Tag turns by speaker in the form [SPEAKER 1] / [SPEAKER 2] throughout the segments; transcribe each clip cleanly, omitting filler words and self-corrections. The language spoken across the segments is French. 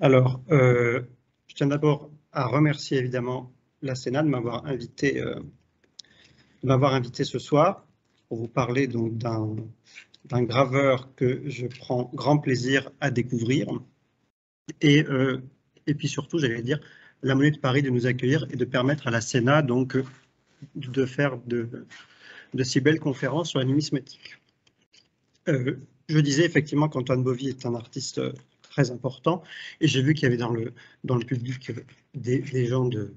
[SPEAKER 1] Alors, je tiens d'abord à remercier évidemment la Sénat de m'avoir invité ce soir pour vous parler donc d'un graveur que je prends grand plaisir à découvrir et puis surtout, j'allais dire, la Monnaie de Paris de nous accueillir et de permettre à la Sénat donc de faire de si belles conférences sur la numismatique. Je disais effectivement qu'Antoine Bovy est un artiste très important et j'ai vu qu'il y avait dans le public des gens de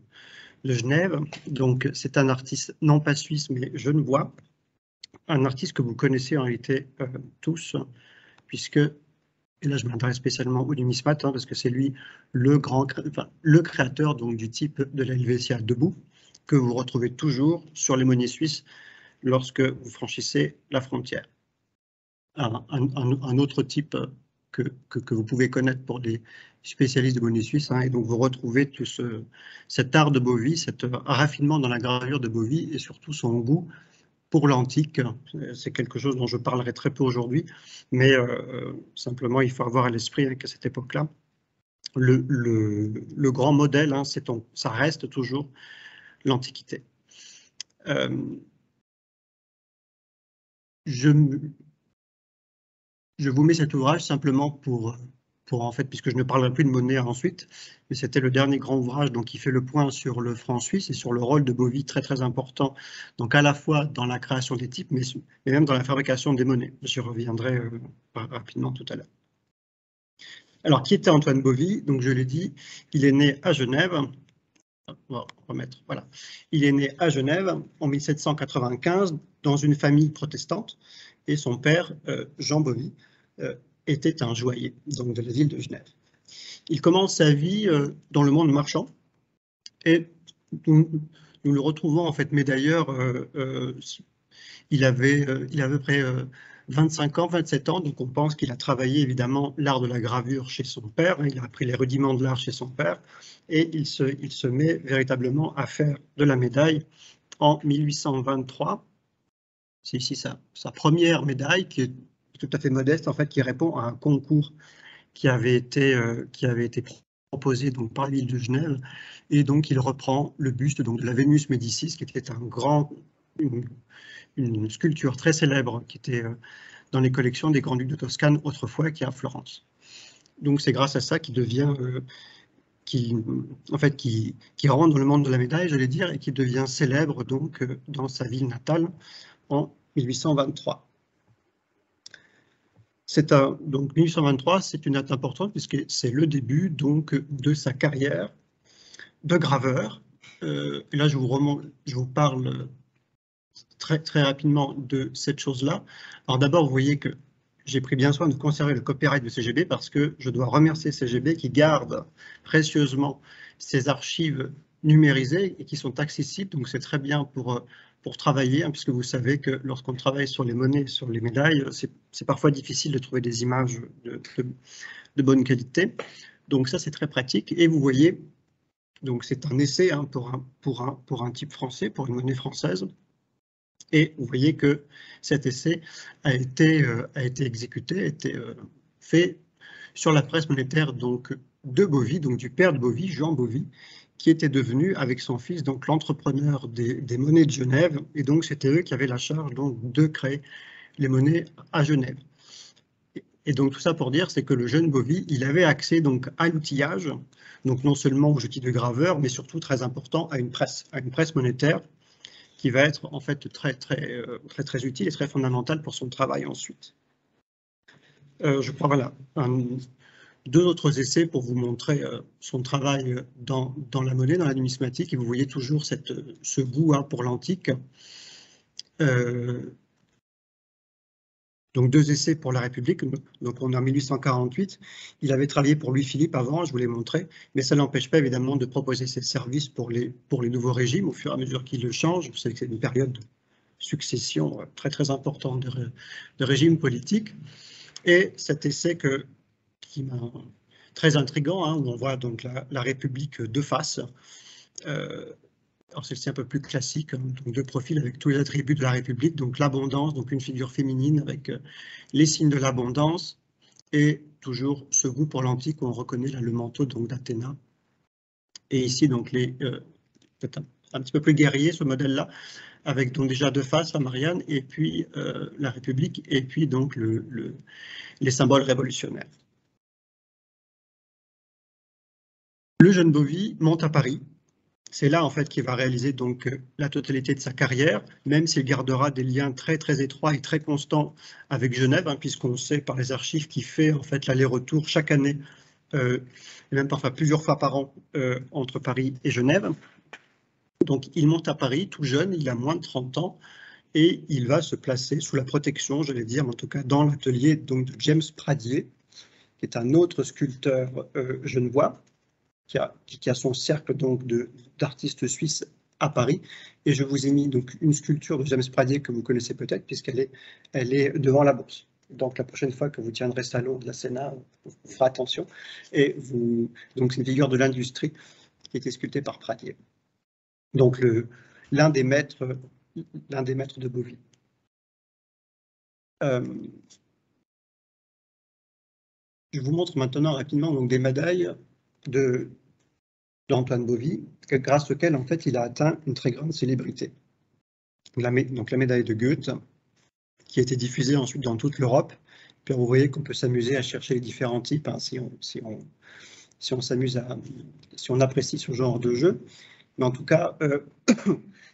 [SPEAKER 1] Genève. Donc c'est un artiste non pas suisse mais genevois, un artiste que vous connaissez en réalité tous, puisque, et là je m'intéresse spécialement au numismate, parce que c'est lui le créateur donc, du type de la Helvetia debout, que vous retrouvez toujours sur les monnaies suisses lorsque vous franchissez la frontière. Un autre type que vous pouvez connaître pour les spécialistes de monnaie suisse, et donc vous retrouvez tout cet art de Bovy, cet raffinement dans la gravure de Bovy et surtout son goût pour l'antique. C'est quelque chose dont je parlerai très peu aujourd'hui, mais simplement il faut avoir à l'esprit qu'à cette époque-là, le grand modèle, ça reste toujours l'Antiquité. Je vous mets cet ouvrage simplement pour en fait, puisque je ne parlerai plus de monnaie ensuite, mais c'était le dernier grand ouvrage donc, qui fait le point sur le franc suisse et sur le rôle de Bovy très très important, donc à la fois dans la création des types, mais même dans la fabrication des monnaies. J'y reviendrai rapidement tout à l'heure. Alors, qui était Antoine Bovy? Donc, je l'ai dit, il est né à Genève. On va remettre, voilà. Il est né à Genève en 1795 dans une famille protestante et son père, Jean Bovy, était un joaillier donc de la ville de Genève. Il commence sa vie dans le monde marchand et nous le retrouvons en fait médailleur. Il avait à peu près 25 ans, 27 ans, donc on pense qu'il a travaillé évidemment l'art de la gravure chez son père, il a appris les rudiments de l'art chez son père, et il se met véritablement à faire de la médaille en 1823. C'est ici sa première médaille, qui est tout à fait modeste, en fait, qui répond à un concours qui avait été proposé donc, par la ville de Genève, et donc il reprend le buste donc, de la Vénus Médicis, qui était une sculpture très célèbre qui était dans les collections des grands-ducs de Toscane autrefois, qui est à Florence. Donc c'est grâce à ça qu'il devient, qui rentre dans le monde de la médaille, j'allais dire, et qui devient célèbre donc dans sa ville natale en 1823. Donc 1823, c'est une date importante puisque c'est le début donc de sa carrière de graveur. Et là, je vous parle très, très rapidement de cette chose-là. Alors d'abord, vous voyez que j'ai pris bien soin de conserver le copyright de CGB parce que je dois remercier CGB qui garde précieusement ces archives numérisées et qui sont accessibles. Donc c'est très bien pour travailler, puisque vous savez que lorsqu'on travaille sur les monnaies, sur les médailles, c'est parfois difficile de trouver des images de bonne qualité. Donc ça, c'est très pratique. Et vous voyez, donc c'est un essai pour un type français, pour une monnaie française. Et vous voyez que cet essai a été exécuté, a été fait sur la presse monétaire donc, de Bovy, donc du père de Bovy, Jean Bovy, qui était devenu avec son fils donc l'entrepreneur des monnaies de Genève. Et donc c'était eux qui avaient la charge donc, de créer les monnaies à Genève. Et donc tout ça pour dire, c'est que le jeune Bovy, il avait accès donc à l'outillage, donc non seulement aux outils de graveur, mais surtout très important à une presse monétaire, qui va être en fait très utile et très fondamental pour son travail ensuite. Je crois, voilà, deux autres essais pour vous montrer son travail dans la monnaie, dans la numismatique, et vous voyez toujours ce goût pour l'antique. Donc deux essais pour la République, donc on est en 1848. Il avait travaillé pour Louis-Philippe avant, je vous l'ai montré, mais ça n'empêche pas évidemment de proposer ses services pour les nouveaux régimes au fur et à mesure qu'ils le changent. Vous savez que c'est une période de succession très importante de régimes politiques. Et cet essai qui m'a très intriguant, où on voit donc la République de face. Alors celle-ci un peu plus classique, donc de profil avec tous les attributs de la République, donc l'abondance, donc une figure féminine avec les signes de l'abondance et toujours ce goût pour l'antique où on reconnaît là, le manteau d'Athéna. Et ici, donc, peut-être un petit peu plus guerrier, ce modèle-là, avec donc déjà deux faces, à Marianne, et puis la République, et puis donc les symboles révolutionnaires. Le jeune Bovy monte à Paris. C'est là en fait qu'il va réaliser donc la totalité de sa carrière, même s'il gardera des liens très très étroits et très constants avec Genève, hein, puisqu'on sait par les archives qu'il fait en fait l'aller-retour chaque année, et même parfois plusieurs fois par an entre Paris et Genève. Donc il monte à Paris tout jeune, il a moins de 30 ans, et il va se placer sous la protection, je vais dire, en tout cas dans l'atelier donc de James Pradier, qui est un autre sculpteur genevois, qui a son cercle donc d'artistes suisses à Paris. Et je vous ai mis donc une sculpture de James Pradier que vous connaissez peut-être, puisqu'elle est devant la Bourse. Donc la prochaine fois que vous tiendrez salon de la Sénat, vous ferez attention. Et donc c'est une figure de l'industrie qui a été sculptée par Pradier. Donc l'un des maîtres de Bovy. Je vous montre maintenant rapidement donc, des médailles d'Antoine Bovy, grâce auxquelles en fait il a atteint une très grande célébrité. Donc la médaille de Goethe, qui a été diffusée ensuite dans toute l'Europe. Puis vous voyez qu'on peut s'amuser à chercher les différents types, hein, si on s'amuse si on apprécie ce genre de jeu. Mais en tout cas,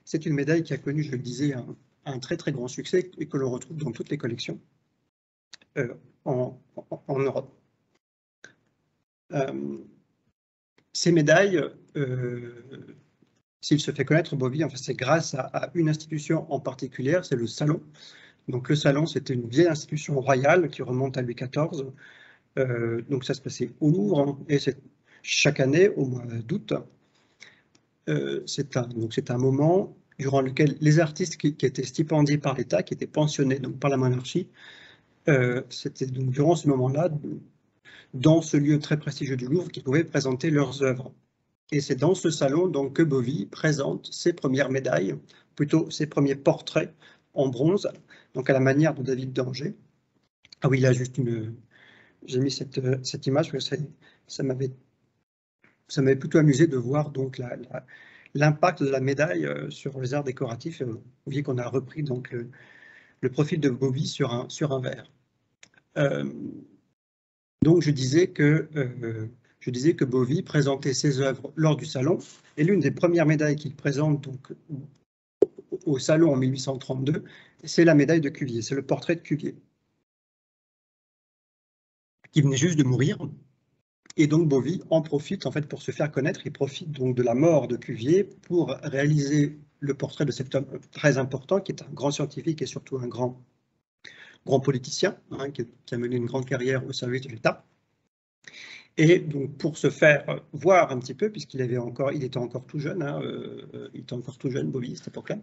[SPEAKER 1] c'est une médaille qui a connu, je le disais, un très très grand succès et que l'on retrouve dans toutes les collections en Europe. Ces médailles, s'il se fait connaître, Bovy, enfin, c'est grâce à une institution en particulier, c'est le Salon. Donc le Salon, c'était une vieille institution royale qui remonte à Louis XIV. Donc ça se passait au Louvre, hein, et c'est chaque année, au mois d'août. C'est un moment durant lequel les artistes qui étaient stipendiés par l'État, qui étaient pensionnés donc par la monarchie, c'était donc durant ce moment-là, dans ce lieu très prestigieux du Louvre, qu'ils pouvaient présenter leurs œuvres. Et c'est dans ce salon donc, que Bovy présente ses premières médailles, plutôt ses premiers portraits en bronze, donc à la manière de David d'Angers. Ah oui, là, juste j'ai mis cette image parce que ça m'avait plutôt amusé de voir donc l'impact de la médaille sur les arts décoratifs. Vous voyez qu'on a repris donc le profil de Bovy sur un verre. Donc je disais que Bovy présentait ses œuvres lors du salon, et l'une des premières médailles qu'il présente donc au salon en 1832, c'est la médaille de Cuvier, c'est le portrait de Cuvier, qui venait juste de mourir. Et donc Bovy en profite en fait pour se faire connaître. Il profite donc de la mort de Cuvier pour réaliser le portrait de cet homme très important, qui est un grand scientifique et surtout un grand politicien, hein, qui a mené une grande carrière au service de l'État. Et donc pour se faire voir un petit peu, puisqu'il était encore tout jeune, hein, il était encore tout jeune, Bovy, à cette époque-là.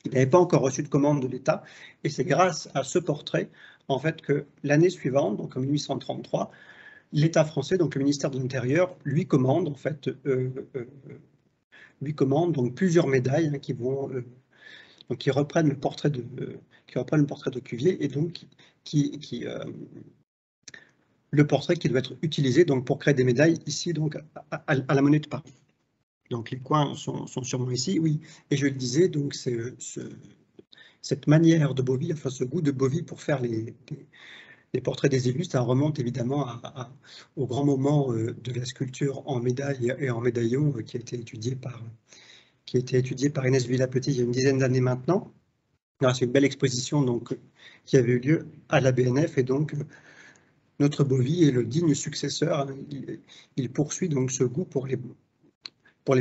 [SPEAKER 1] Il n'avait pas encore reçu de commande de l'État, et c'est grâce à ce portrait, en fait, que l'année suivante, donc en 1833, l'État français, donc le ministère de l'Intérieur, lui commande en fait, donc plusieurs médailles, hein, qui reprennent le portrait de Cuvier, et donc le portrait qui doit être utilisé donc pour créer des médailles ici donc à la Monnaie de Paris. Donc les coins sont sûrement ici, oui. Et je le disais, donc c'est cette manière de Bovy, enfin ce goût de Bovy pour faire les portraits des illustres, ça remonte évidemment au grand moment de la sculpture en médaille et en médaillon qui a été étudié par Inès Villapetit il y a une dizaine d'années maintenant. C'est une belle exposition donc, qui avait eu lieu à la BNF, et donc notre Bovy est le digne successeur. Il poursuit donc ce goût pour les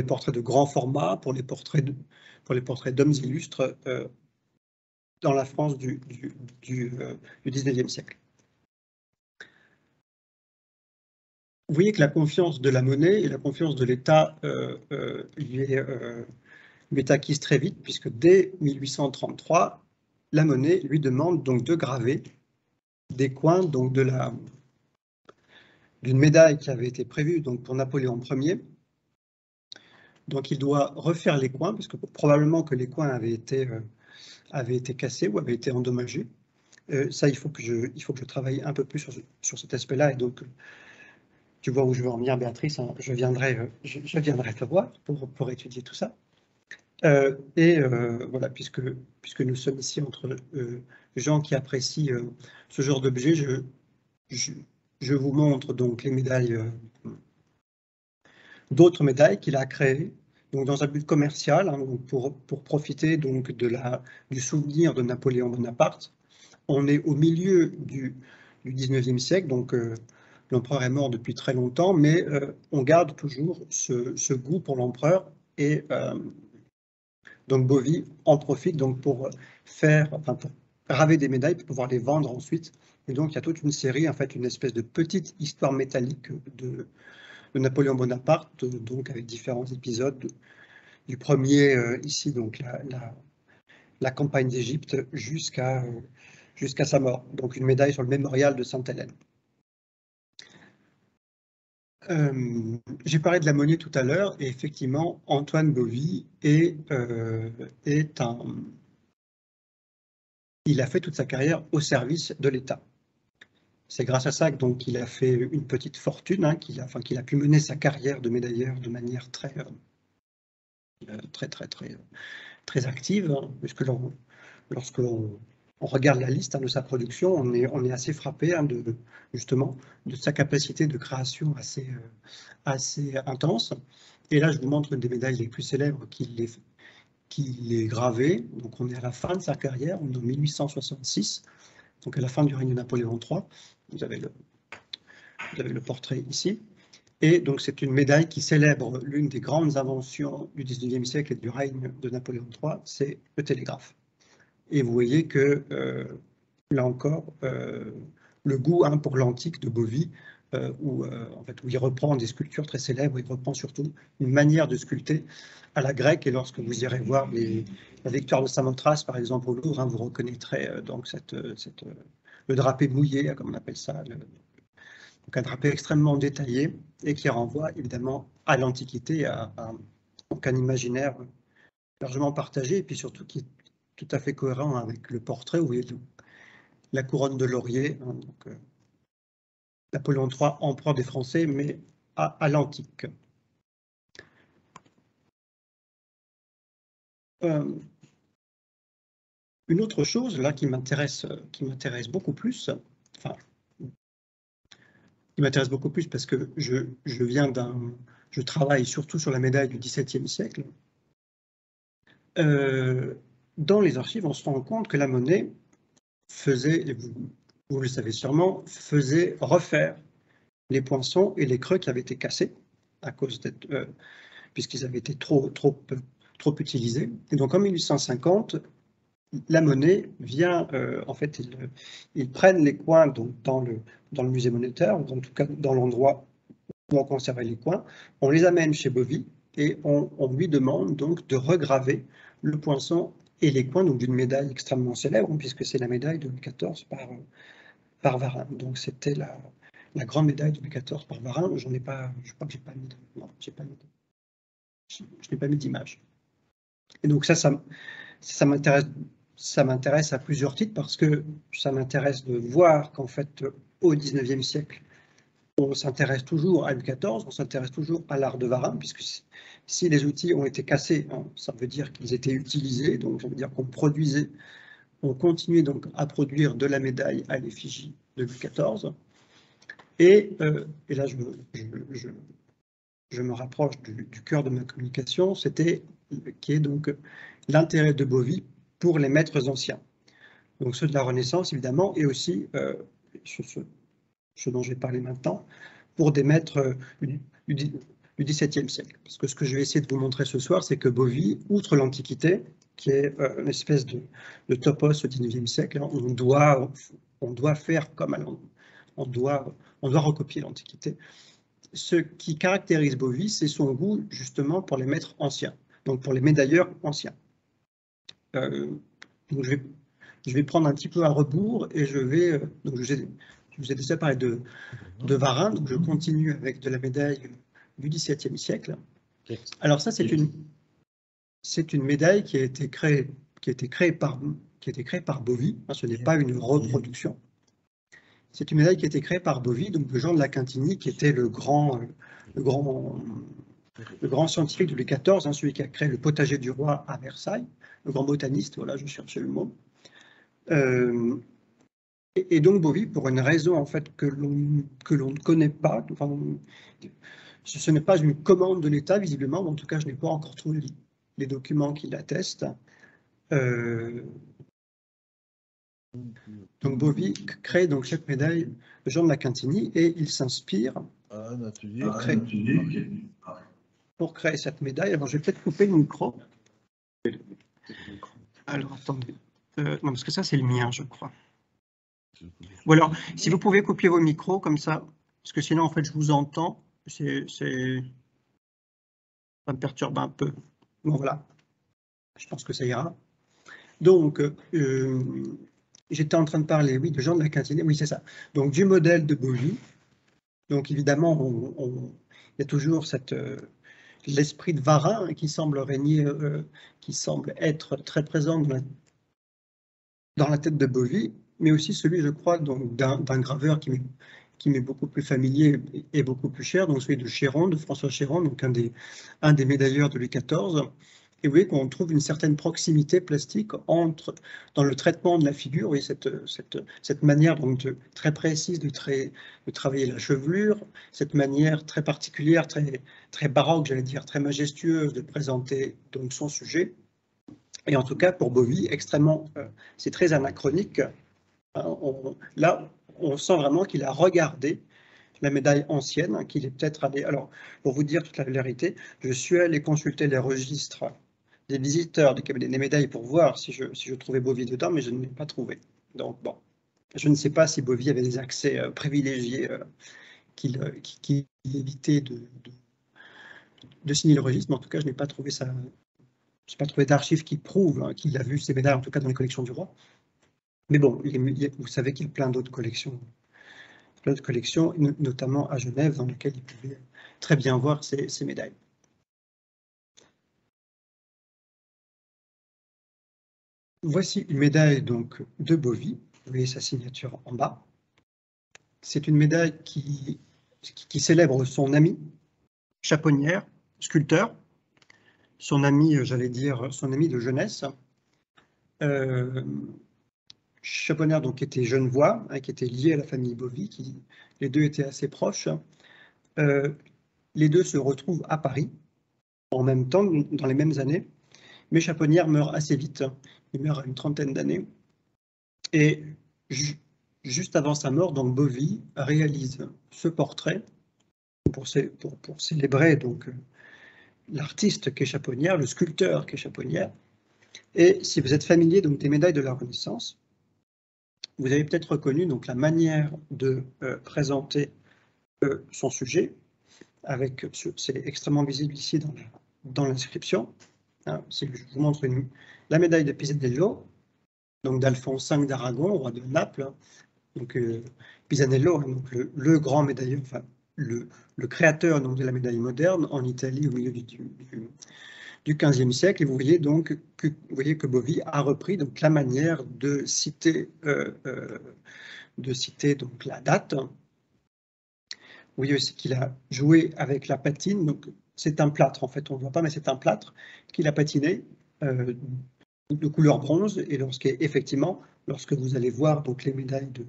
[SPEAKER 1] portraits de grand format, pour les portraits d'hommes illustres dans la France du 19e siècle. Vous voyez que la confiance de la monnaie et la confiance de l'État lui est acquise très vite, puisque dès 1833, la monnaie lui demande donc de graver des coins donc d'une médaille qui avait été prévue donc pour Napoléon Ier. Donc il doit refaire les coins, parce que probablement que les coins avaient été cassés ou avaient été endommagés. Ça, il faut que je travaille un peu plus sur cet aspect-là. Et donc, tu vois où je veux en venir, Béatrice, hein, je viendrai te voir pour étudier tout ça. Voilà, puisque nous sommes ici entre gens qui apprécient ce genre d'objet, je vous montre donc les médailles, d'autres médailles qu'il a créées, donc dans un but commercial, hein, donc pour profiter donc du souvenir de Napoléon Bonaparte. On est au milieu du 19e siècle, donc l'empereur est mort depuis très longtemps, mais on garde toujours ce goût pour l'empereur, et donc Bovie en profite donc pour graver des médailles pour pouvoir les vendre ensuite. Et donc il y a toute une série, en fait, une espèce de petite histoire métallique de Napoléon Bonaparte, donc avec différents épisodes, du premier ici, donc la campagne d'Égypte, jusqu'à sa mort. Donc une médaille sur le mémorial de Sainte-Hélène. J'ai parlé de la monnaie tout à l'heure, et effectivement, Antoine Bovie il a fait toute sa carrière au service de l'État. C'est grâce à ça donc qu'il a fait une petite fortune, hein, qu'il a pu mener sa carrière de médailleur de manière très active, hein, puisque lorsque l'on regarde la liste, hein, de sa production, on est assez frappé, hein, justement de sa capacité de création assez intense. Et là, je vous montre une des médailles les plus célèbres qu'il ait gravées. Donc on est à la fin de sa carrière, on est en 1866, donc à la fin du règne de Napoléon III. Vous avez le portrait ici. Et donc c'est une médaille qui célèbre l'une des grandes inventions du 19e siècle et du règne de Napoléon III, c'est le télégraphe. Et vous voyez que, là encore, le goût, hein, pour l'antique de Bovie, où il reprend des sculptures très célèbres, il reprend surtout une manière de sculpter à la grecque. Et lorsque vous irez voir la victoire de Samothrace, par exemple, au Louvre, hein, vous reconnaîtrez donc le drapé mouillé, comme on appelle ça, donc un drapé extrêmement détaillé, et qui renvoie évidemment à l'Antiquité, donc un imaginaire largement partagé, et puis surtout qui est tout à fait cohérent avec le portrait où vous voyez la couronne de laurier, hein, donc, Napoléon III, empereur des Français, mais à l'antique. Une autre chose là qui m'intéresse beaucoup plus, enfin, qui m'intéresse beaucoup plus parce que je travaille surtout sur la médaille du XVIIe siècle. Dans les archives, on se rend compte que la monnaie faisait, et vous le savez sûrement, faisait refaire les poinçons et les creux qui avaient été cassés à cause puisqu'ils avaient été trop utilisés. Et donc en 1850, la monnaie vient, en fait, ils prennent les coins donc, dans le musée monétaire, ou en tout cas dans l'endroit où on conservait les coins, on les amène chez Bovie et on lui demande donc de regraver le poinçon et les coins d'une médaille extrêmement célèbre, puisque c'est la médaille de Louis XIV par Varin. Donc c'était la grande médaille de Louis XIV par Varin. Je crois que je n'ai pas mis d'image. Et donc ça m'intéresse à plusieurs titres, parce que ça m'intéresse de voir qu'en fait, au XIXe siècle, on s'intéresse toujours à Louis XIV, on s'intéresse toujours à l'art de Varin, puisque si les outils ont été cassés, hein, ça veut dire qu'ils étaient utilisés, donc ça veut dire on continuait donc à produire de la médaille à l'effigie de Louis XIV. Et là, je me rapproche du cœur de ma communication, qui est donc l'intérêt de Bovie pour les maîtres anciens. Donc ceux de la Renaissance, évidemment, et aussi ce dont je vais parler maintenant, pour des maîtres du XVIIe siècle. Parce que ce que je vais essayer de vous montrer ce soir, c'est que Bovie, outre l'Antiquité, qui est une espèce de topos au XIXe siècle, hein, on doit faire comme on doit recopier l'Antiquité. Ce qui caractérise Bovie, c'est son goût justement pour les maîtres anciens, donc pour les médailleurs anciens. Donc je vais prendre un petit peu à rebours, et je vous ai déjà parlé de Varin, donc je continue avec de la médaille du XVIIe siècle. Alors ça, c'est une médaille qui a été créée qui a été créée par Bovy, hein, ce n'est pas une reproduction. C'est une médaille qui a été créée par Bovy, donc de Jean de La Quintigny, qui était le grand scientifique de Louis XIV, hein, celui qui a créé le potager du roi à Versailles, le grand botaniste, voilà, je cherchais le mot. Et donc Bovy, pour une raison en fait que l'on ne connaît pas, enfin, ce n'est pas une commande de l'État visiblement, mais en tout cas je n'ai pas encore trouvé les documents qui l'attestent. Donc Bovy crée donc cette médaille de Jean de La Quintigny et il s'inspire pour créer cette médaille. Alors je vais peut-être couper le micro. Alors attendez, non parce que ça c'est le mien je crois. Ou alors si vous pouvez couper vos micros comme ça, parce que sinon en fait je vous entends, ça me perturbe un peu. Bon voilà, je pense que ça ira. Donc j'étais en train de parler, oui, de Jean de La Quintigny, oui c'est ça. Donc du modèle de Bovy. Donc évidemment, il y a toujours l'esprit de Varin qui semble régner, qui semble être très présent dans la tête de Bovy, mais aussi celui, je crois, d'un graveur qui m'est beaucoup plus familier et beaucoup plus cher, donc celui de Chéron, de François Chéron, donc un des médailleurs de Louis XIV. Et vous voyez qu'on trouve une certaine proximité plastique dans le traitement de la figure, vous voyez, cette manière donc très précise de travailler la chevelure, cette manière très particulière, très baroque, j'allais dire, très majestueuse de présenter donc son sujet. Et en tout cas, pour Bovy, c'est très anachronique. Là, on sent vraiment qu'il a regardé la médaille ancienne, hein, qu'il est peut-être allé... Alors, pour vous dire toute la vérité, je suis allé consulter les registres des visiteurs du cabinet des médailles pour voir si je trouvais Bovy dedans, mais je ne l'ai pas trouvé. Donc, bon, je ne sais pas si Bovy avait des accès privilégiés qu'il évitait de signer le registre, mais en tout cas, je n'ai pas trouvé ça... Je n'ai pas trouvé d'archives qui prouvent hein, qu'il a vu ces médailles, en tout cas dans les collections du roi. Mais bon, vous savez qu'il y a plein d'autres collections, notamment à Genève, dans lesquelles il pouvait très bien voir ces médailles. Voici une médaille donc de Bovy, vous voyez sa signature en bas. C'est une médaille qui célèbre son ami, Chaponnière, sculpteur, son ami, j'allais dire, son ami de jeunesse. Chaponnière donc était genevois, hein, qui était lié à la famille Bovy, les deux étaient assez proches. Les deux se retrouvent à Paris en même temps, dans les mêmes années, mais Chaponnière meurt assez vite, il meurt à une trentaine d'années, et juste avant sa mort, donc Bovy réalise ce portrait pour célébrer donc l'artiste qu'est Chaponnière, le sculpteur qu'est Chaponnière. Et si vous êtes familier donc des médailles de la Renaissance, vous avez peut-être reconnu donc la manière de présenter son sujet, c'est extrêmement visible ici dans l'inscription. Hein, je vous montre la médaille de Pisanello, donc d'Alphonse V d'Aragon, roi de Naples. Donc Pisanello, hein, donc le grand médailleur, enfin le créateur donc, de la médaille moderne en Italie au milieu du XVe siècle. Et vous voyez donc que Bovy a repris donc la manière de citer donc la date. Vous voyez aussi qu'il a joué avec la patine, donc c'est un plâtre en fait, on ne voit pas, mais c'est un plâtre qu'il a patiné de couleur bronze, et effectivement, lorsque vous allez voir donc les médailles de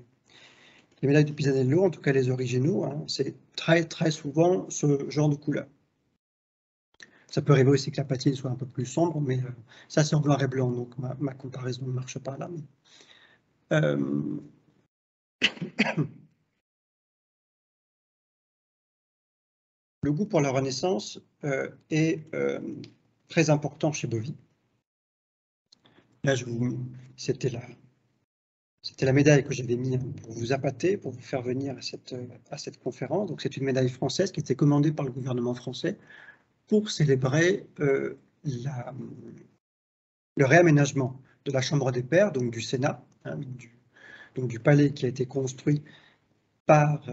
[SPEAKER 1] Pisanello, en tout cas les originaux, hein, c'est très très souvent ce genre de couleur. Ça peut arriver aussi que la patine soit un peu plus sombre, mais ça c'est en noir et blanc, donc ma comparaison ne marche pas là. Mais, le goût pour la Renaissance est très important chez Bovy. Là, c'était la médaille que j'avais mise pour vous appâter, pour vous faire venir à cette conférence. Donc, c'est une médaille française qui était commandée par le gouvernement français pour célébrer le réaménagement de la Chambre des Pairs, donc du Sénat, hein, donc du palais qui a été construit par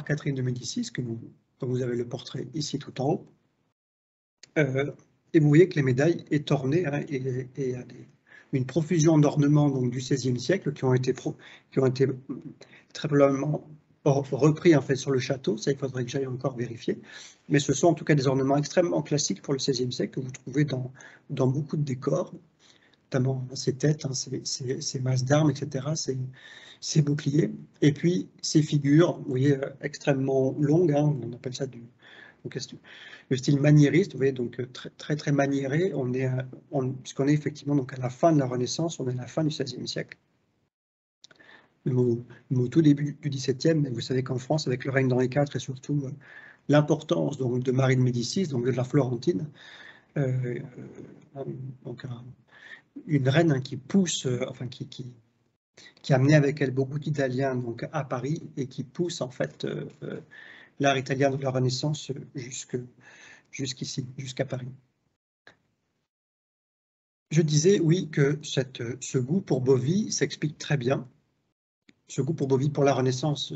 [SPEAKER 1] Catherine de Médicis, dont vous avez le portrait ici tout en haut. Et vous voyez que les médailles est ornées, hein, et il y a une profusion d'ornements du XVIe siècle qui ont été très probablement repris en fait sur le château. Ça, il faudrait que j'aille encore vérifier. Mais ce sont en tout cas des ornements extrêmement classiques pour le XVIe siècle que vous trouvez dans beaucoup de décors, notamment ces têtes, hein, ces masses d'armes, etc., ces boucliers. Et puis ces figures, vous voyez, extrêmement longues, hein, on appelle ça le style maniériste, vous voyez, donc très maniéré. Puisqu'on est effectivement donc à la fin de la Renaissance, on est à la fin du XVIe siècle. Même au tout début du XVIIe, mais vous savez qu'en France, avec le règne d'Henri IV et surtout l'importance de Marie de Médicis, donc de la Florentine, donc une reine, hein, qui pousse, enfin qui a amené avec elle beaucoup d'Italiens donc à Paris et qui pousse en fait l'art italien de la Renaissance jusqu'ici, jusqu'à Paris. Je disais, oui, que ce goût pour Bovie s'explique très bien. Ce goût pour Bovie pour la Renaissance,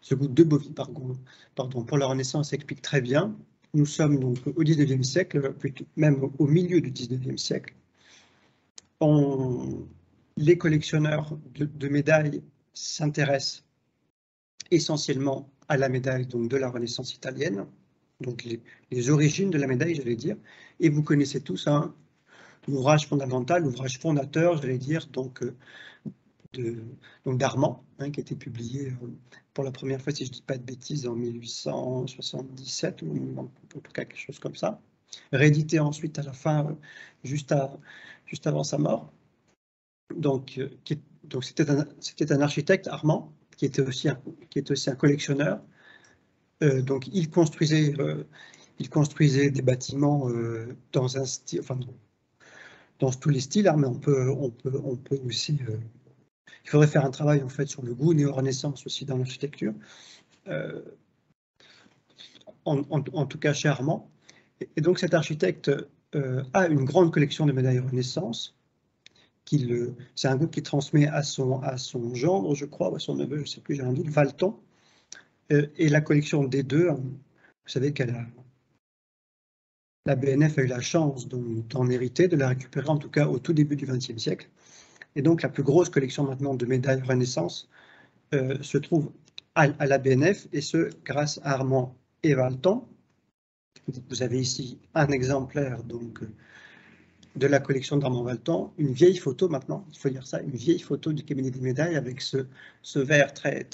[SPEAKER 1] ce goût de Bovie, pardon, pour la Renaissance s'explique très bien. Nous sommes donc au XIXe siècle, même au milieu du XIXe siècle. Les collectionneurs de médailles s'intéressent essentiellement à la médaille donc, de la Renaissance italienne, donc les origines de la médaille, j'allais dire. Et vous connaissez tous l'ouvrage fondamental, l'ouvrage fondateur, j'allais dire, donc d'Armand, hein, qui a été publié pour la première fois, si je ne dis pas de bêtises, en 1877, ou en tout cas quelque chose comme ça, réédité ensuite à la fin, juste avant sa mort. Donc c'était un architecte, Armand, qui était aussi un collectionneur. Donc il construisait des bâtiments dans un style, enfin dans tous les styles, hein, mais on peut aussi. Il faudrait faire un travail en fait sur le goût néo-renaissance aussi dans l'architecture. En tout cas chez Armand. Et donc cet architecte a une grande collection de médailles Renaissance. C'est un goût qu'il transmet à son gendre, je crois, ou à son neveu, je ne sais plus, j'ai un doute, Valton. Et la collection des deux, vous savez la BNF a eu la chance d'en hériter, de la récupérer en tout cas au tout début du XXe siècle. Et donc la plus grosse collection maintenant de médailles Renaissance se trouve à la BNF, et ce grâce à Armand et Valton. Vous avez ici un exemplaire donc de la collection d'Armand Valton, une vieille photo maintenant, il faut dire ça, une vieille photo du cabinet des médailles avec ce verre très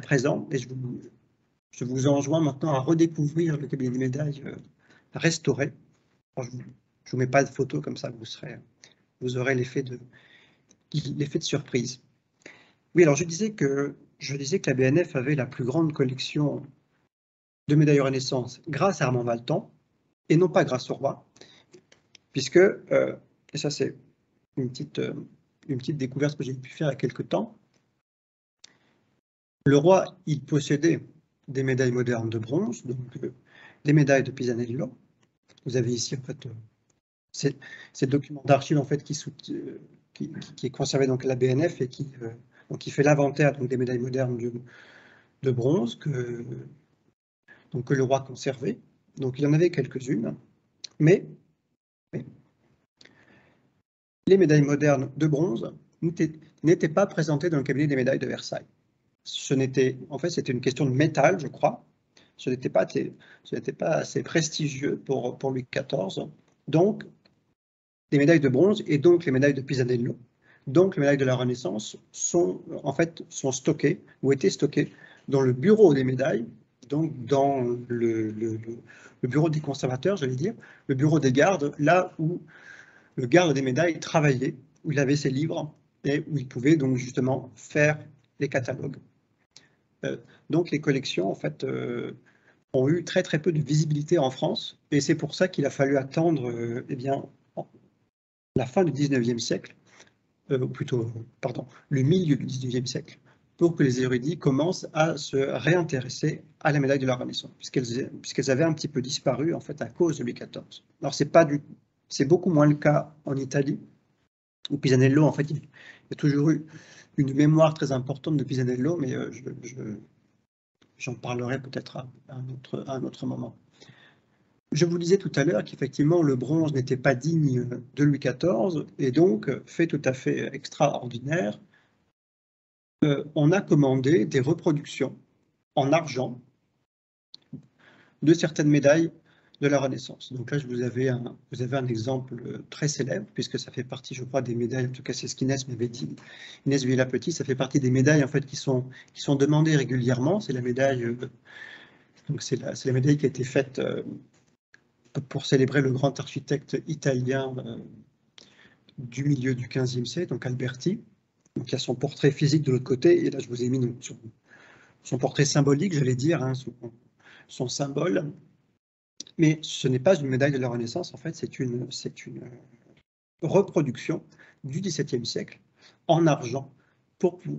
[SPEAKER 1] présent. Et je vous enjoins maintenant à redécouvrir le cabinet des médailles restauré. Alors, je ne vous mets pas de photo comme ça, vous aurez l'effet de surprise. Oui, alors je disais que la BNF avait la plus grande collection de médailles Renaissance grâce à Armand Valton, et non pas grâce au roi, puisque, et ça c'est une petite découverte que j'ai pu faire il y a quelque temps, le roi, il possédait des médailles modernes de bronze, donc des médailles de Pisanello. Vous avez ici en fait ces documents d'archives en fait qui est conservé donc à la BNF et qui fait l'inventaire des médailles modernes de bronze que le roi conservait. Donc il y en avait quelques-unes, mais les médailles modernes de bronze n'étaient pas présentées dans le cabinet des médailles de Versailles. En fait, c'était une question de métal, je crois. Ce n'était pas assez prestigieux pour Louis XIV. Donc, les médailles de bronze et donc les médailles de Pisanello, donc les médailles de la Renaissance, sont stockées ou étaient stockées dans le bureau des médailles, donc dans le bureau des conservateurs, j'allais dire, le bureau des gardes, là où le garde des médailles travaillait, où il avait ses livres et où il pouvait donc justement faire les catalogues. Donc les collections en fait ont eu très peu de visibilité en France, et c'est pour ça qu'il a fallu attendre la fin du XIXe siècle, ou plutôt, pardon, le milieu du XIXe siècle, pour que les érudits commencent à se réintéresser à la médaille de la Renaissance, puisqu'elles avaient un petit peu disparu en fait à cause de Louis XIV. Alors c'est beaucoup moins le cas en Italie, où Pisanello, en fait, il y a toujours eu une mémoire très importante de Pisanello, mais j'en parlerai peut-être à un autre moment. je vous disais tout à l'heure qu'effectivement le bronze n'était pas digne de Louis XIV et donc, fait tout à fait extraordinaire, on a commandé des reproductions en argent de certaines médailles de la Renaissance. Donc là, vous avez un exemple très célèbre, puisque ça fait partie, je crois, des médailles, en tout cas c'est ce qu'Inès m'avait dit, Inès Villapetit, ça fait partie des médailles en fait, qui sont demandées régulièrement. C'est la médaille, donc c'est la médaille qui a été faite pour célébrer le grand architecte italien du milieu du XVe siècle, donc Alberti. Donc il y a son portrait physique de l'autre côté, et là je vous ai mis donc, son portrait symbolique, j'allais dire, hein, son symbole. Mais ce n'est pas une médaille de la Renaissance, en fait, c'est une reproduction du XVIIe siècle en argent pour que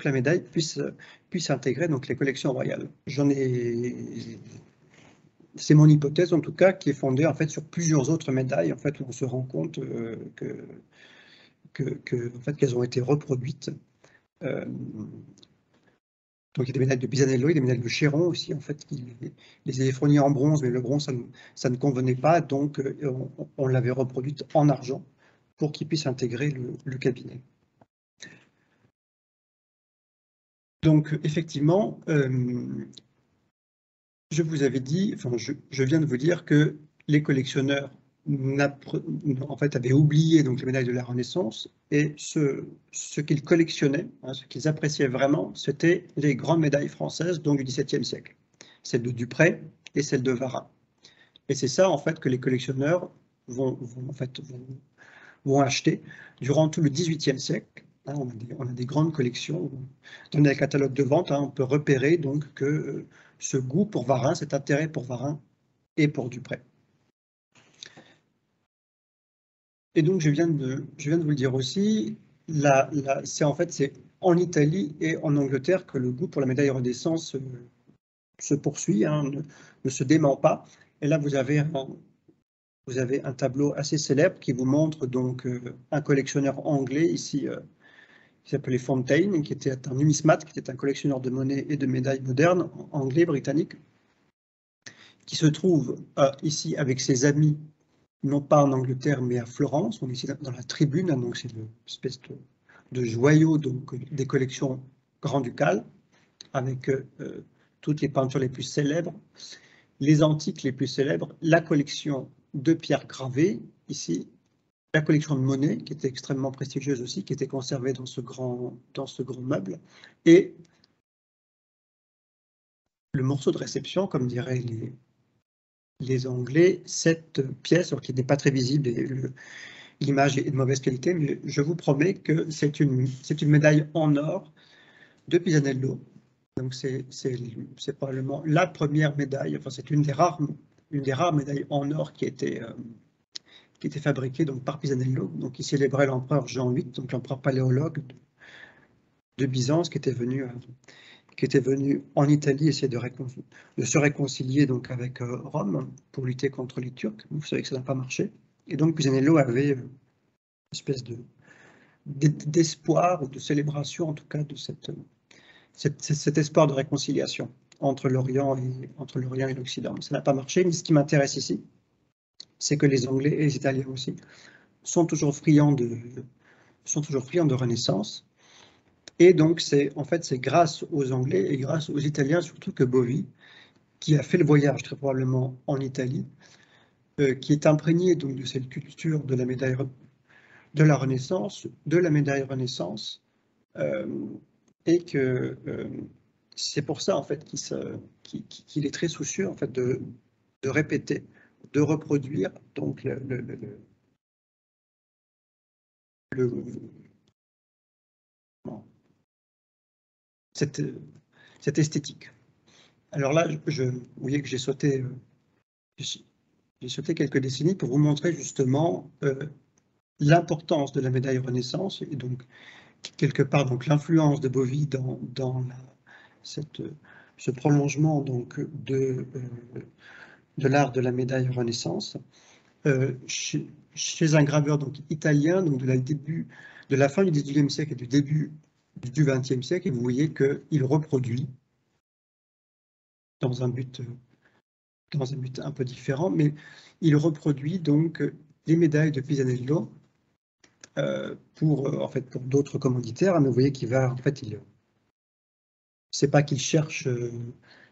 [SPEAKER 1] la médaille puisse intégrer donc, les collections royales. C'est mon hypothèse, en tout cas, qui est fondée en fait, sur plusieurs autres médailles, en fait, où on se rend compte en fait, qu'elles ont été reproduites. Donc il y a des médailles de Pisanello, il y a des médailles de Chéron aussi, en fait, qui les avaient fournies en bronze, mais le bronze, ça ne convenait pas, donc on l'avait reproduite en argent pour qu'il puisse intégrer le cabinet. Donc effectivement, je vous avais dit, enfin je viens de vous dire que les collectionneurs en fait, avaient oublié donc, les médailles de la Renaissance, et ce qu'ils collectionnaient, hein, ce qu'ils appréciaient vraiment, c'était les grandes médailles françaises donc, du XVIIe siècle, celle de Dupré et celle de Varin. Et c'est ça en fait que les collectionneurs vont acheter durant tout le XVIIIe siècle. Hein, on a des grandes collections. Dans les catalogues de vente, hein, on peut repérer donc que ce goût pour Varin, cet intérêt pour Varin et pour Dupré. Et donc, je viens de vous le dire aussi, c'est en Italie et en Angleterre que le goût pour la médaille Renaissance se poursuit, hein, ne se dément pas. Et là, vous avez un tableau assez célèbre qui vous montre donc un collectionneur anglais ici, qui s'appelait Fontaine, qui était un numismate, qui était un collectionneur de monnaies et de médailles modernes, anglais, britannique, qui se trouve ici avec ses amis, non pas en Angleterre, mais à Florence. On est ici dans la tribune, hein, donc c'est une espèce de joyau donc, des collections grand-ducales, avec toutes les peintures les plus célèbres, les antiques les plus célèbres, la collection de pierres gravées, ici, la collection de monnaies, qui était extrêmement prestigieuse aussi, qui était conservée dans ce grand meuble, et le morceau de réception, comme diraient les Anglais, cette pièce, alors qui n'est pas très visible, et l'image est de mauvaise qualité, mais je vous promets que c'est une médaille en or de Pisanello. Donc c'est probablement la première médaille, enfin c'est une des rares médailles en or qui était fabriquée donc, par Pisanello, donc qui célébrait l'empereur Jean VIII, donc l'empereur paléologue de Byzance, qui était venu en Italie essayer de se réconcilier donc avec Rome pour lutter contre les Turcs. Vous savez que ça n'a pas marché. Et donc Pisanello avait une espèce d'espoir ou de célébration, en tout cas, de cet espoir de réconciliation entre l'Orient et l'Occident. Ça n'a pas marché, mais ce qui m'intéresse ici, c'est que les Anglais et les Italiens aussi sont toujours friands de Renaissance. Et donc, c'est grâce aux Anglais et grâce aux Italiens, surtout que Bovi, qui a fait le voyage très probablement en Italie, qui est imprégné donc, de cette culture de la médaille de la Renaissance, de la médaille Renaissance, et que c'est pour ça en fait qu'il est très soucieux en fait de répéter, de reproduire donc cette esthétique. Alors là, vous voyez que j'ai sauté quelques décennies pour vous montrer justement l'importance de la médaille Renaissance et donc quelque part donc l'influence de Bovi dans ce prolongement donc de l'art de la médaille Renaissance chez un graveur donc italien donc de la fin du XIXe siècle et du début du XXe siècle, et vous voyez qu'il reproduit dans un but dans un but un peu différent, mais il reproduit donc les médailles de Pisanello pour d'autres commanditaires. Mais vous voyez qu'il va, en fait, c'est pas qu'il cherche,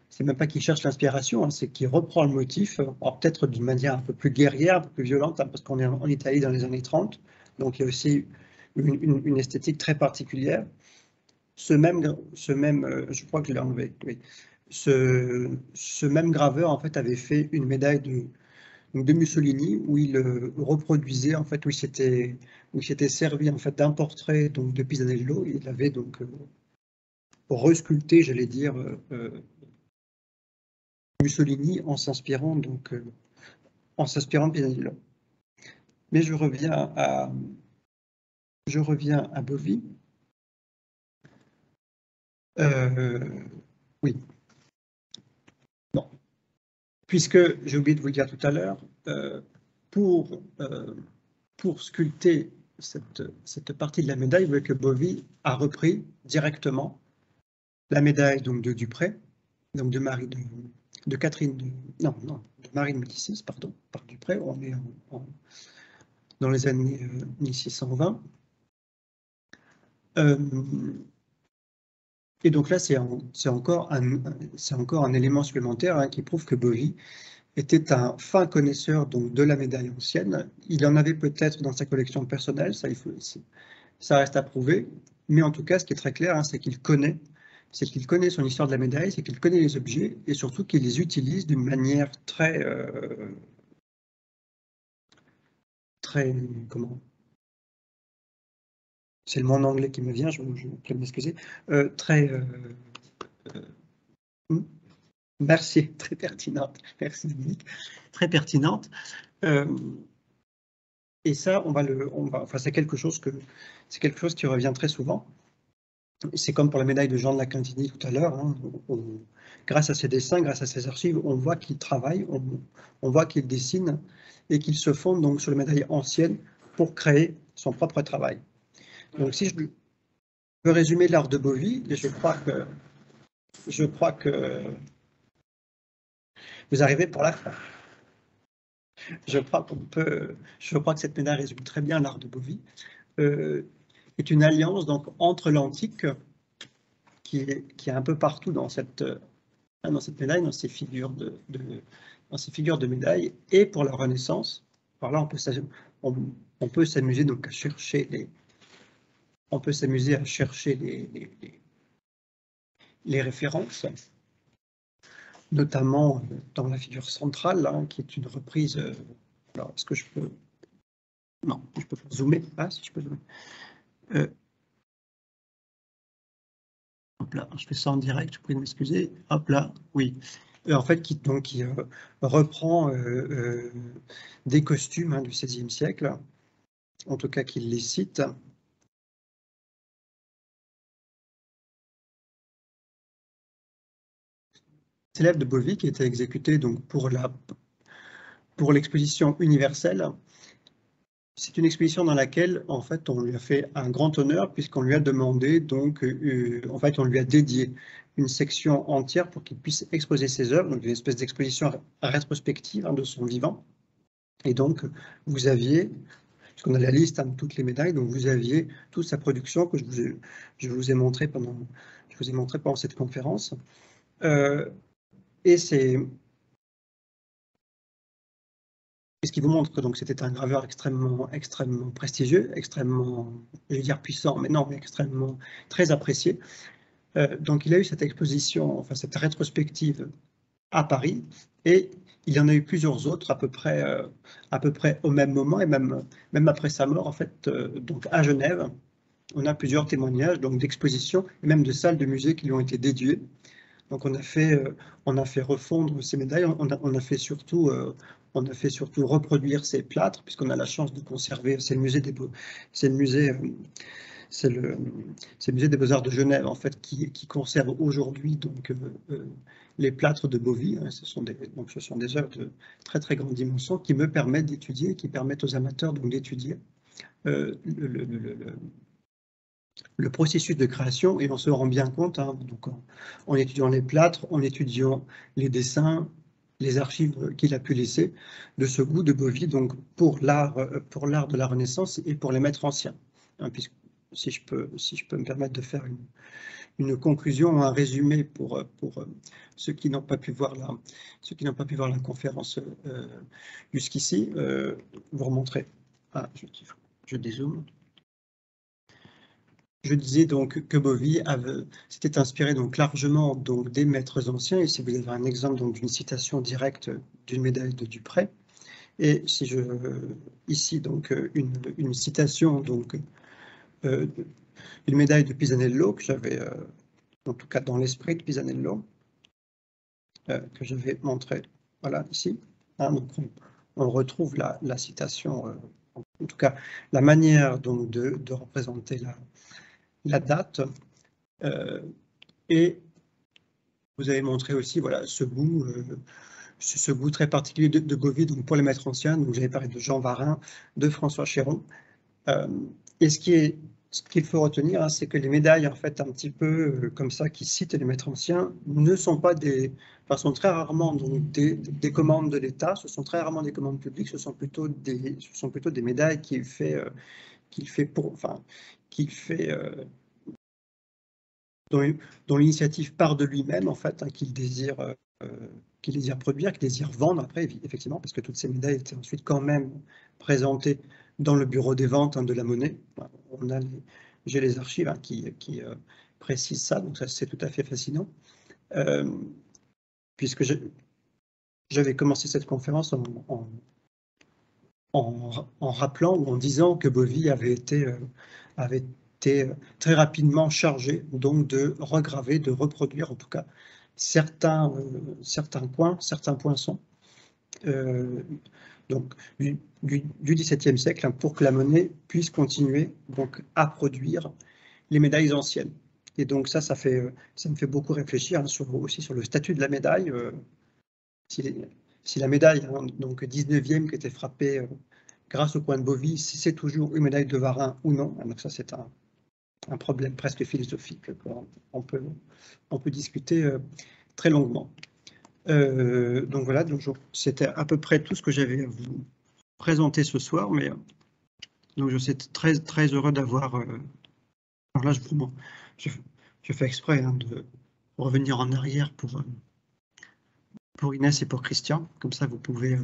[SPEAKER 1] c'est même pas qu'il cherche l'inspiration, hein, c'est qu'il reprend le motif, peut-être d'une manière un peu plus guerrière, un peu plus violente, hein, parce qu'on est en Italie dans les années 30, donc il y a aussi une esthétique très particulière. Je crois que je l'ai enlevé, oui. Ce même graveur, en fait, avait fait une médaille de Mussolini où il reproduisait, en fait, où il s'était servi, en fait, d'un portrait donc, de Pisanello. Il avait donc resculpté, j'allais dire, Mussolini en s'inspirant de Pisanello. Mais je reviens à Bovy. Oui. Non. Puisque, j'ai oublié de vous le dire tout à l'heure, pour sculpter cette partie de la médaille, vous voyez que Bovy a repris directement la médaille donc, de Dupré, donc de Catherine de Marie de Médicis, pardon, par Dupré. On est dans les années 1620. Et donc là, c'est encore un élément supplémentaire, hein, qui prouve que Bovy était un fin connaisseur donc, de la médaille ancienne. Il en avait peut-être dans sa collection personnelle, ça reste à prouver, mais en tout cas, ce qui est très clair, hein, c'est qu'il connaît son histoire de la médaille, c'est qu'il connaît les objets, et surtout qu'il les utilise d'une manière très, comment, c'est le mot en anglais qui me vient, je peux m'excuser, merci, très pertinente, merci Dominique, très pertinente. Et ça, c'est quelque chose qui revient très souvent. C'est comme pour la médaille de Jean de la Quintini tout à l'heure. Hein, grâce à ses dessins, grâce à ses archives, on voit qu'il travaille, on voit qu'il dessine et qu'il se fonde donc sur les médailles anciennes pour créer son propre travail. Donc, si je peux résumer l'art de Bovy, et je crois que vous arrivez pour la fin. Je crois que cette médaille résume très bien l'art de Bovy. Est une alliance donc entre l'antique qui est un peu partout dans cette médaille, dans ces figures de médailles, et pour la Renaissance. Par là, on peut s'amuser donc à chercher les références, notamment dans la figure centrale, hein, qui est une reprise. Alors, est-ce que je peux... Non, je peux pas zoomer. Ah, si je peux zoomer. Hop là, je fais ça en direct, je prie de m'excuser. Hop là, oui. En fait, qui reprend des costumes, hein, du XVIe siècle, en tout cas qu'il les cite. Célèbre de Bovy qui était exécuté donc pour l'exposition universelle. C'est une exposition dans laquelle, en fait, on lui a fait un grand honneur puisqu'on lui a demandé, donc, en fait, on lui a dédié une section entière pour qu'il puisse exposer ses œuvres, donc une espèce d'exposition rétrospective, hein, de son vivant. Et donc, vous aviez, puisqu'on a la liste, hein, de toutes les médailles, donc vous aviez toute sa production que je vous ai montré pendant cette conférence. Et ce qui vous montre que c'était un graveur extrêmement prestigieux, extrêmement, je vais dire puissant, mais non, mais extrêmement très apprécié. Donc il a eu cette exposition, enfin cette rétrospective à Paris, et il y en a eu plusieurs autres à peu près au même moment, et même après sa mort, en fait, donc à Genève. On a plusieurs témoignages donc d'expositions, et même de salles de musée qui lui ont été dédiées. Donc on a fait refondre ces médailles, on a fait surtout reproduire ces plâtres, puisqu'on a la chance de conserver, c'est le musée des Beaux-Arts de Genève, en fait, qui conserve aujourd'hui donc les plâtres de Bovy. Hein, ce sont des œuvres de très très grande dimension qui me permettent d'étudier, qui permettent aux amateurs donc d'étudier le processus de création, et on se rend bien compte, hein, donc en étudiant les plâtres, en étudiant les dessins, les archives qu'il a pu laisser de ce goût de Bovy, donc pour l'art de la Renaissance et pour les maîtres anciens. Hein, puisque, si je peux me permettre de faire une conclusion, un résumé pour ceux qui n'ont pas pu voir la conférence jusqu'ici, vous remontrer. Ah, je dézoome. Je disais donc que Bovy s'était inspiré donc largement donc des maîtres anciens. Et si vous avez un exemple donc d'une citation directe d'une médaille de Dupré, et si je ici donc une citation donc une médaille de Pisanello que j'avais en tout cas dans l'esprit de Pisanello que j'avais montré, voilà ici. Hein, donc on retrouve la citation, en tout cas la manière donc de représenter la date. Et vous avez montré aussi voilà, ce goût très particulier de Bovy donc pour les maîtres anciens. Donc j'avais parlé de Jean Varin, de François Chéron. Et ce qu'il faut retenir, hein, c'est que les médailles, en fait, un petit peu comme ça, qui citent les maîtres anciens, ne sont pas sont très rarement donc, des commandes de l'État, ce sont très rarement des commandes publiques, ce sont plutôt des médailles qu'il fait dont l'initiative part de lui-même, en fait, hein, qu'il désire produire, qu'il désire vendre après, effectivement, parce que toutes ces médailles étaient ensuite quand même présentées dans le bureau des ventes de la monnaie. J'ai les archives hein, qui précisent ça, donc ça c'est tout à fait fascinant. Puisque j'avais commencé cette conférence en rappelant ou en disant que Bovy avait été très rapidement chargé donc de regraver, de reproduire en tout cas certains coins, certains poinçons donc du XVIIe siècle hein, pour que la monnaie puisse continuer donc à produire les médailles anciennes. Et donc ça me fait beaucoup réfléchir hein, aussi sur le statut de la médaille. Si la médaille hein, donc 19e qui était frappée grâce au coin de Bovy, si c'est toujours une médaille de Varin ou non, donc ça c'est un problème presque philosophique qu'on peut discuter très longuement. Donc voilà, c'était à peu près tout ce que j'avais à vous présenter ce soir, mais donc je suis très, très heureux d'avoir... alors là, je fais exprès hein, de revenir en arrière pour Inès et pour Christian, comme ça vous pouvez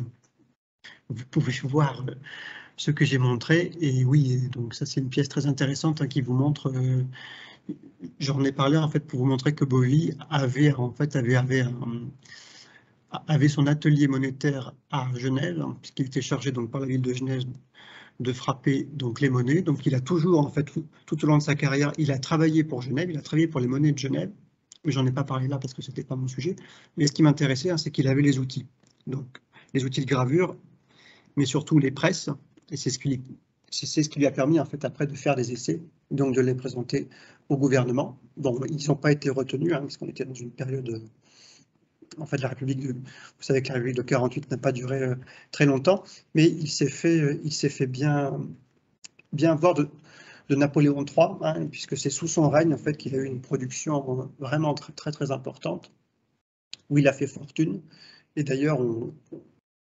[SPEAKER 1] voir ce que j'ai montré. Et oui, donc ça c'est une pièce très intéressante hein, qui vous montre... j'en ai parlé en fait pour vous montrer que Bovy avait son atelier monétaire à Genève, hein, puisqu'il était chargé donc par la ville de Genève de frapper donc les monnaies. Donc il a toujours en fait tout au long de sa carrière, il a travaillé pour Genève, il a travaillé pour les monnaies de Genève. Mais j'en ai pas parlé là parce que c'était pas mon sujet. Mais ce qui m'intéressait, hein, c'est qu'il avait les outils. Donc les outils de gravure, mais surtout les presses. Et c'est ce qui lui a permis en fait après de faire des essais, donc de les présenter au gouvernement. Bon, ils n'ont pas été retenus hein, parce qu'on était dans une période en fait, vous savez que la République de 48 n'a pas duré très longtemps, mais il s'est fait bien voir de Napoléon III, hein, puisque c'est sous son règne en fait qu'il a eu une production vraiment très très très importante, où il a fait fortune. Et d'ailleurs,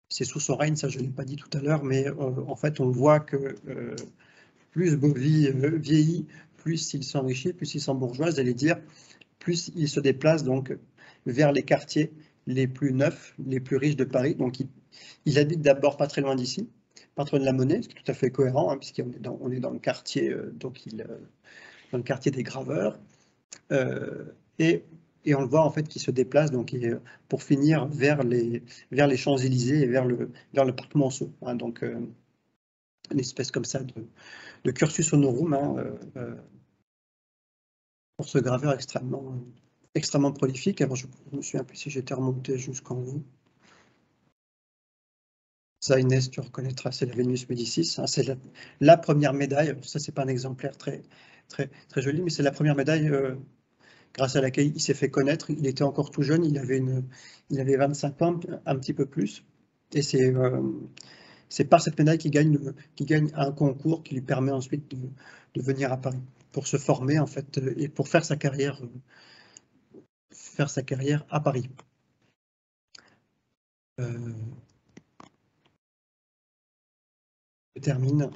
[SPEAKER 1] c'est sous son règne, ça je ne l'ai pas dit tout à l'heure, mais en fait on voit que plus Bovy vieillit, plus il s'enrichit, plus il s'embourgeoise, j'allais dire, plus il se déplace donc vers les quartiers les plus neufs, les plus riches de Paris. Donc il habite d'abord pas très loin d'ici, pas très loin de la Monnaie, ce qui est tout à fait cohérent, hein, puisqu'on est dans le quartier, dans le quartier des graveurs. Et on le voit en fait qu'il se déplace donc, pour finir vers les Champs-Élysées et vers le parc Monceau. Hein, donc une espèce comme ça de cursus honorum hein, pour ce graveur extrêmement prolifique. Alors je me souviens plus si j'étais remonté jusqu'en haut. Ça, Inès, tu reconnaîtras, c'est la Vénus Médicis. Hein, c'est la première médaille. Alors, ça, c'est pas un exemplaire très, très, très joli, mais c'est la première médaille grâce à laquelle il s'est fait connaître. Il était encore tout jeune, il avait 25 ans, un petit peu plus. Et c'est par cette médaille qu'il gagne un concours qui lui permet ensuite de venir à Paris pour se former en fait et pour faire sa carrière à Paris. Je termine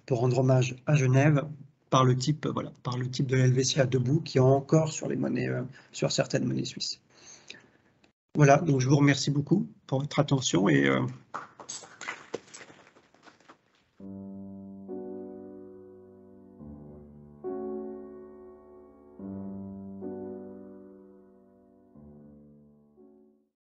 [SPEAKER 1] pour rendre hommage à Genève par le type, voilà, par le type de Helvetia debout qui est encore sur les monnaies, sur certaines monnaies suisses. Voilà, donc je vous remercie beaucoup pour votre attention et